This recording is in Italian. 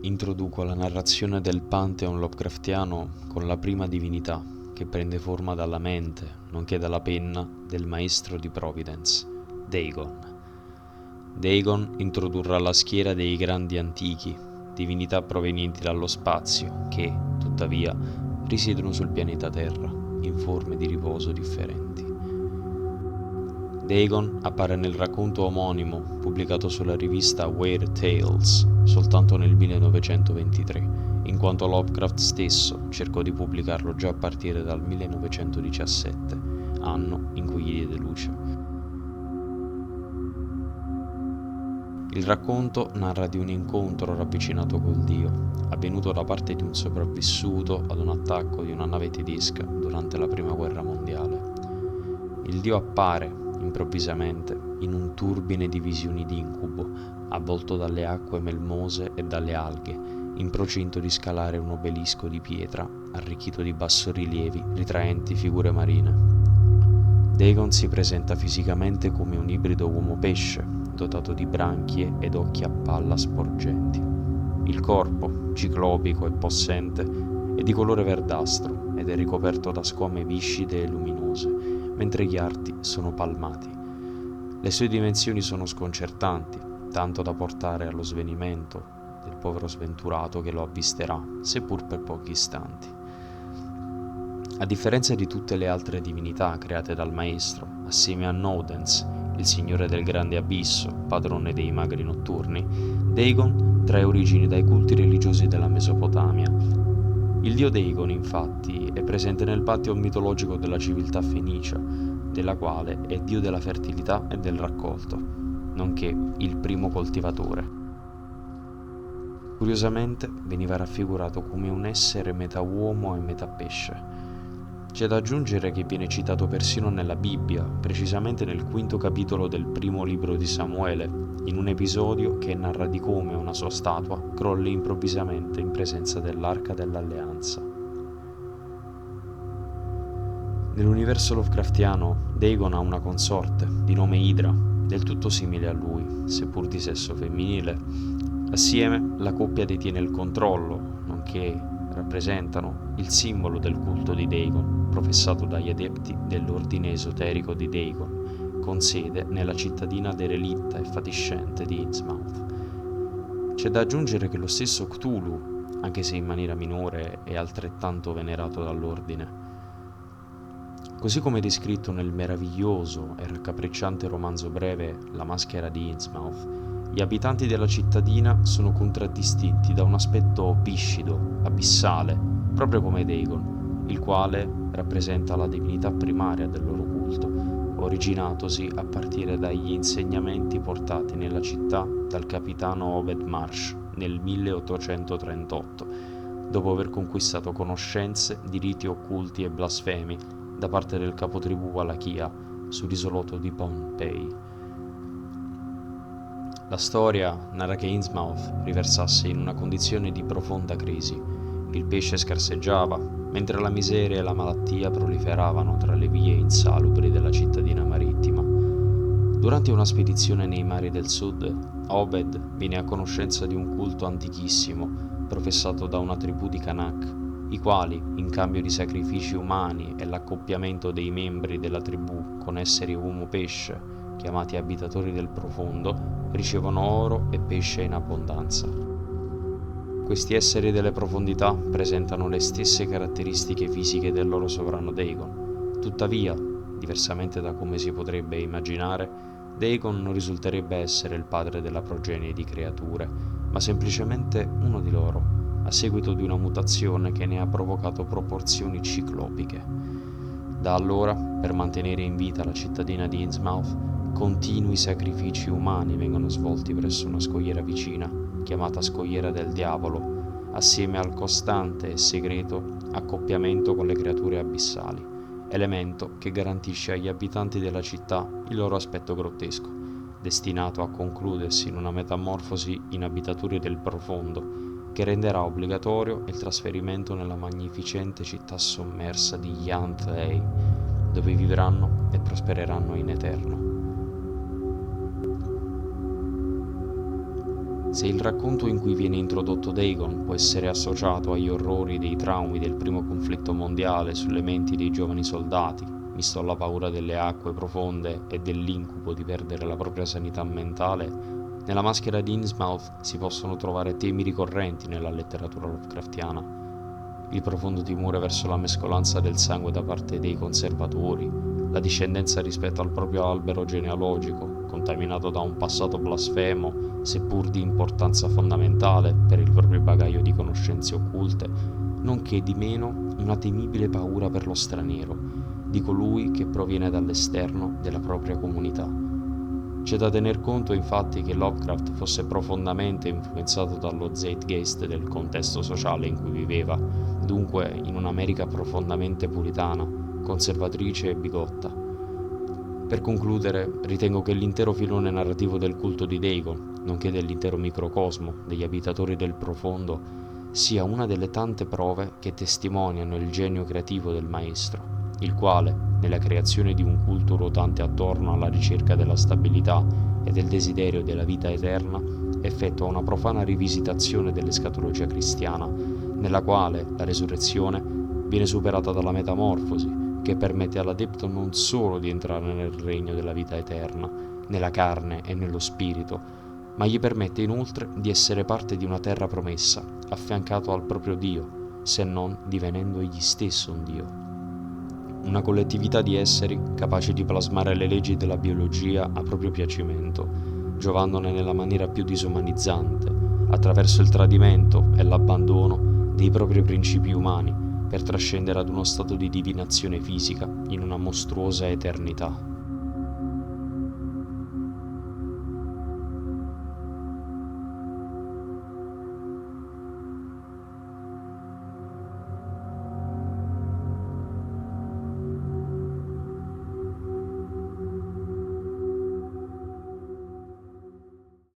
introduco la narrazione del Pantheon Lovecraftiano con la prima divinità che prende forma dalla mente, nonché dalla penna del maestro di Providence, Dagon. Dagon introdurrà la schiera dei grandi antichi, divinità provenienti dallo spazio che, tuttavia, risiedono sul pianeta Terra, in forme di riposo differenti. Dagon appare nel racconto omonimo pubblicato sulla rivista Weird Tales soltanto nel 1923, in quanto Lovecraft stesso cercò di pubblicarlo già a partire dal 1917, anno in cui gli diede luce. Il racconto narra di un incontro ravvicinato col dio, avvenuto da parte di un sopravvissuto ad un attacco di una nave tedesca durante la Prima Guerra Mondiale. Il dio appare improvvisamente in un turbine di visioni di incubo, avvolto dalle acque melmose e dalle alghe, in procinto di scalare un obelisco di pietra arricchito di bassorilievi ritraenti figure marine. Dagon si presenta fisicamente come un ibrido uomo-pesce, dotato di branchie ed occhi a palla sporgenti. Il corpo, ciclopico e possente, è di colore verdastro ed è ricoperto da squame viscide e luminose, mentre gli arti sono palmati. Le sue dimensioni sono sconcertanti, tanto da portare allo svenimento del povero sventurato che lo avvisterà, seppur per pochi istanti. A differenza di tutte le altre divinità create dal maestro, assieme a Nodens, il signore del grande abisso, padrone dei magri notturni, Dagon trae origini dai culti religiosi della Mesopotamia. Il dio Dagon, infatti, è presente nel pantheon mitologico della civiltà fenicia, della quale è dio della fertilità e del raccolto, nonché il primo coltivatore. Curiosamente veniva raffigurato come un essere metà uomo e metà pesce. C'è da aggiungere che viene citato persino nella Bibbia, precisamente nel 5° capitolo del primo libro di Samuele, in un episodio che narra di come una sua statua crolli improvvisamente in presenza dell'Arca dell'Alleanza. Nell'universo Lovecraftiano, Dagon ha una consorte, di nome Hydra, del tutto simile a lui, seppur di sesso femminile. Assieme, la coppia detiene il controllo, nonché rappresentano il simbolo del culto di Dagon, professato dagli adepti dell'ordine esoterico di Dagon, con sede nella cittadina derelitta e fatiscente di Innsmouth. C'è da aggiungere che lo stesso Cthulhu, anche se in maniera minore, è altrettanto venerato dall'ordine. Così come descritto nel meraviglioso e raccapricciante romanzo breve La maschera di Innsmouth, gli abitanti della cittadina sono contraddistinti da un aspetto viscido, abissale, proprio come Dagon, il quale rappresenta la divinità primaria del loro culto, originatosi a partire dagli insegnamenti portati nella città dal capitano Obed Marsh nel 1838, dopo aver conquistato conoscenze di riti occulti e blasfemi da parte del capotribù Wallachia sull'isolotto di Pohnpei. La storia narra che Innsmouth riversasse in una condizione di profonda crisi. Il pesce scarseggiava, mentre la miseria e la malattia proliferavano tra le vie insalubri della cittadina marittima. Durante una spedizione nei mari del sud, Obed viene a conoscenza di un culto antichissimo, professato da una tribù di Kanak, i quali, in cambio di sacrifici umani e l'accoppiamento dei membri della tribù con esseri uomo-pesce, chiamati abitatori del profondo, ricevono oro e pesce in abbondanza. Questi esseri delle profondità presentano le stesse caratteristiche fisiche del loro sovrano Dagon. Tuttavia, diversamente da come si potrebbe immaginare, Dagon non risulterebbe essere il padre della progenie di creature, ma semplicemente uno di loro, a seguito di una mutazione che ne ha provocato proporzioni ciclopiche. Da allora, per mantenere in vita la cittadina di Innsmouth, continui sacrifici umani vengono svolti presso una scogliera vicina, chiamata Scogliera del Diavolo, assieme al costante e segreto accoppiamento con le creature abissali, elemento che garantisce agli abitanti della città il loro aspetto grottesco, destinato a concludersi in una metamorfosi in abitatori del profondo, che renderà obbligatorio il trasferimento nella magnificente città sommersa di Yantley, dove vivranno e prospereranno in eterno. Se il racconto in cui viene introdotto Dagon può essere associato agli orrori dei traumi del primo conflitto mondiale sulle menti dei giovani soldati, misto alla paura delle acque profonde e dell'incubo di perdere la propria sanità mentale, nella maschera di Innsmouth si possono trovare temi ricorrenti nella letteratura Lovecraftiana. Il profondo timore verso la mescolanza del sangue da parte dei conservatori, la discendenza rispetto al proprio albero genealogico, contaminato da un passato blasfemo, seppur di importanza fondamentale per il proprio bagaglio di conoscenze occulte, nonché di meno una temibile paura per lo straniero, di colui che proviene dall'esterno della propria comunità. C'è da tener conto infatti che Lovecraft fosse profondamente influenzato dallo zeitgeist del contesto sociale in cui viveva, dunque in un'America profondamente puritana, conservatrice e bigotta. Per concludere, ritengo che l'intero filone narrativo del culto di Dagon, nonché dell'intero microcosmo degli abitatori del profondo, sia una delle tante prove che testimoniano il genio creativo del maestro, il quale, nella creazione di un culto ruotante attorno alla ricerca della stabilità e del desiderio della vita eterna, effettua una profana rivisitazione dell'escatologia cristiana, nella quale la resurrezione viene superata dalla metamorfosi, che permette all'adepto non solo di entrare nel regno della vita eterna, nella carne e nello spirito, ma gli permette inoltre di essere parte di una terra promessa, affiancato al proprio Dio, se non divenendo egli stesso un Dio. Una collettività di esseri capaci di plasmare le leggi della biologia a proprio piacimento, giovandone nella maniera più disumanizzante, attraverso il tradimento e l'abbandono dei propri principi umani, per trascendere ad uno stato di divinazione fisica in una mostruosa eternità.